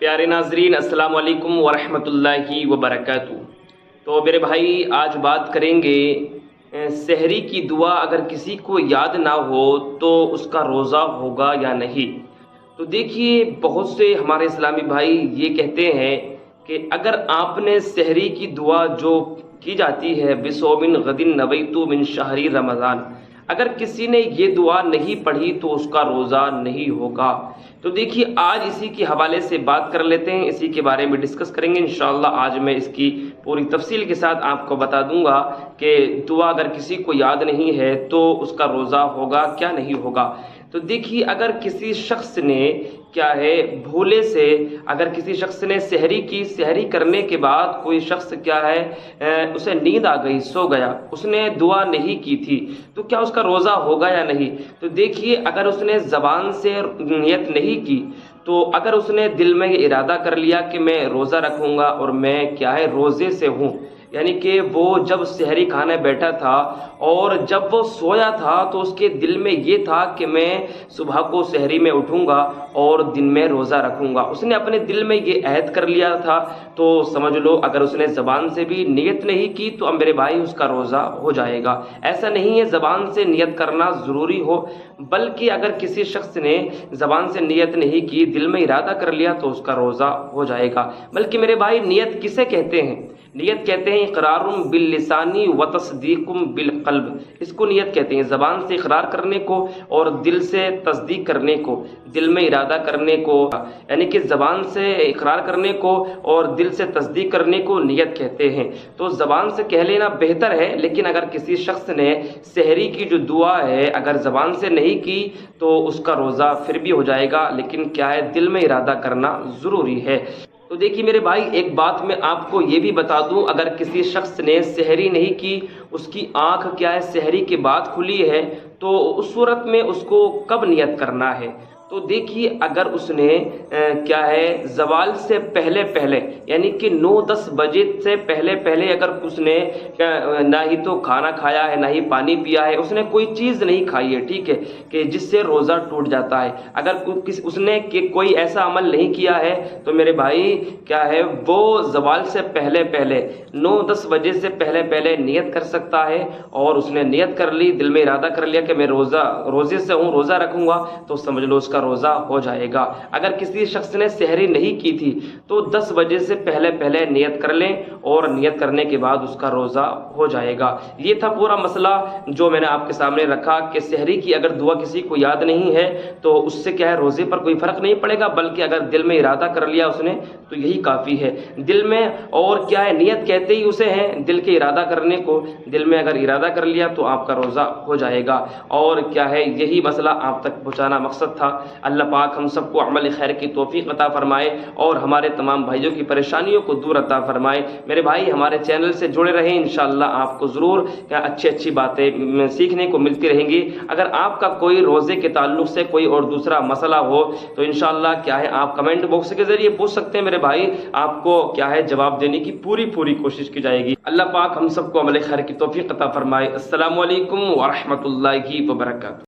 پیارے ناظرین السلام علیکم ورحمۃ اللہ وبرکاتہ۔ تو میرے بھائی آج بات کریں گے سحری کی دعا اگر کسی کو یاد نہ ہو تو اس کا روزہ ہوگا یا نہیں۔ تو دیکھیے بہت سے ہمارے اسلامی بھائی یہ کہتے ہیں کہ اگر آپ نے سحری کی دعا جو کی جاتی ہے بصوم غد نویت من شہر رمضان، اگر کسی نے یہ دعا نہیں پڑھی تو اس کا روزہ نہیں ہوگا۔ تو دیکھیے آج اسی کے حوالے سے بات کر لیتے ہیں، اسی کے بارے میں ڈسکس کریں گے انشاءاللہ۔ آج میں اس کی پوری تفصیل کے ساتھ آپ کو بتا دوں گا کہ دعا اگر کسی کو یاد نہیں ہے تو اس کا روزہ ہوگا کیا نہیں ہوگا۔ تو دیکھیے اگر کسی شخص نے کیا ہے بھولے سے، اگر کسی شخص نے سحری کرنے کے بعد کوئی شخص کیا ہے اسے نیند آ گئی، سو گیا، اس نے دعا نہیں کی تھی، تو کیا اس کا روزہ ہوگا یا نہیں؟ تو دیکھیے اگر اس نے زبان سے نیت نہیں کی تو اگر اس نے دل میں یہ ارادہ کر لیا کہ میں روزہ رکھوں گا اور میں کیا ہے روزے سے ہوں، یعنی کہ وہ جب سحری کھانے بیٹھا تھا اور جب وہ سویا تھا تو اس کے دل میں یہ تھا کہ میں صبح کو سحری میں اٹھوں گا اور دن میں روزہ رکھوں گا، اس نے اپنے دل میں یہ عہد کر لیا تھا، تو سمجھ لو اگر اس نے زبان سے بھی نیت نہیں کی تو اب میرے بھائی اس کا روزہ ہو جائے گا۔ ایسا نہیں ہے زبان سے نیت کرنا ضروری ہو، بلکہ اگر کسی شخص نے زبان سے نیت نہیں کی، دل میں ارادہ کر لیا تو اس کا روزہ ہو جائے گا۔ بلکہ میرے بھائی نیت کسے کہتے ہیں؟ نیت کہتے ہیں اقرار باللسانی و تصدیق بالقلب، اس کو نیت کہتے ہیں، زبان سے اقرار کرنے کو اور دل سے تصدیق کرنے کو، دل میں ارادہ کرنے کو، یعنی کہ زبان سے اقرار کرنے کو اور دل سے تصدیق کرنے کو نیت کہتے ہیں۔ تو زبان سے کہہ لینا بہتر ہے، لیکن اگر کسی شخص نے سحری کی جو دعا ہے اگر زبان سے نہیں کی تو اس کا روزہ پھر بھی ہو جائے گا، لیکن کیا ہے دل میں ارادہ کرنا ضروری ہے۔ تو دیکھیے میرے بھائی ایک بات میں آپ کو یہ بھی بتا دوں، اگر کسی شخص نے سحری نہیں کی، اس کی آنکھ کیا ہے سحری کے بعد کھلی ہے، تو اس صورت میں اس کو کب نیت کرنا ہے؟ تو دیکھیے اگر اس نے کیا ہے زوال سے پہلے یعنی کہ 9-10 بجے سے پہلے اگر اس نے نہ ہی تو کھانا کھایا ہے نہ ہی پانی پیا ہے، اس نے کوئی چیز نہیں کھائی ہے، ٹھیک ہے، کہ جس سے روزہ ٹوٹ جاتا ہے، اگر اس نے کوئی ایسا عمل نہیں کیا ہے تو میرے بھائی کیا ہے وہ زوال سے پہلے 9-10 بجے سے پہلے نیت کر سکتا ہے، اور اس نے نیت کر لی، دل میں ارادہ کر لیا کہ میں روزے سے ہوں، روزہ رکھوں گا، تو سمجھ لو اس کا روزہ ہو جائے گا۔ اگر کسی شخص نے سحری نہیں کی تھی تو 10 بجے سے پہلے نیت کر لیں، اور نیت کرنے کے بعد اس کا روزہ ہو جائے گا۔ یہ تھا پورا مسئلہ جو میں نے آپ کے سامنے رکھا کہ سحری کی اگر دعا کسی کو یاد نہیں ہے تو اس سے کیا ہے روزے پر کوئی فرق نہیں پڑے گا، بلکہ اگر دل میں ارادہ کر لیا اس نے تو یہی کافی ہے۔ دل میں اور کیا ہے نیت کہتے ہی اسے ہیں دل کے ارادہ کرنے کو، دل میں اگر ارادہ کر لیا تو آپ کا روزہ ہو جائے گا، اور کیا ہے یہی مسئلہ آپ تک پہنچانا مقصد تھا۔ اللہ پاک ہم سب کو عمل خیر کی توفیق عطا فرمائے اور ہمارے تمام بھائیوں کی پریشانیوں کو دور عطا فرمائے۔ میرے بھائی ہمارے چینل سے جڑے رہیں، انشاءاللہ آپ کو ضرور اچھی باتیں سیکھنے کو ملتی رہیں گی۔ اگر آپ کا کوئی روزے کے تعلق سے کوئی اور دوسرا مسئلہ ہو تو انشاءاللہ کیا ہے آپ کمنٹ باکس کے ذریعے پوچھ سکتے ہیں میرے بھائی، آپ کو کیا ہے جواب دینے کی پوری کوشش کی جائے گی۔ اللہ پاک ہم سب کو عمل خیر کی توفیق عطا فرمائے۔ السلام علیکم ورحمۃ اللہ وبرکاتہ۔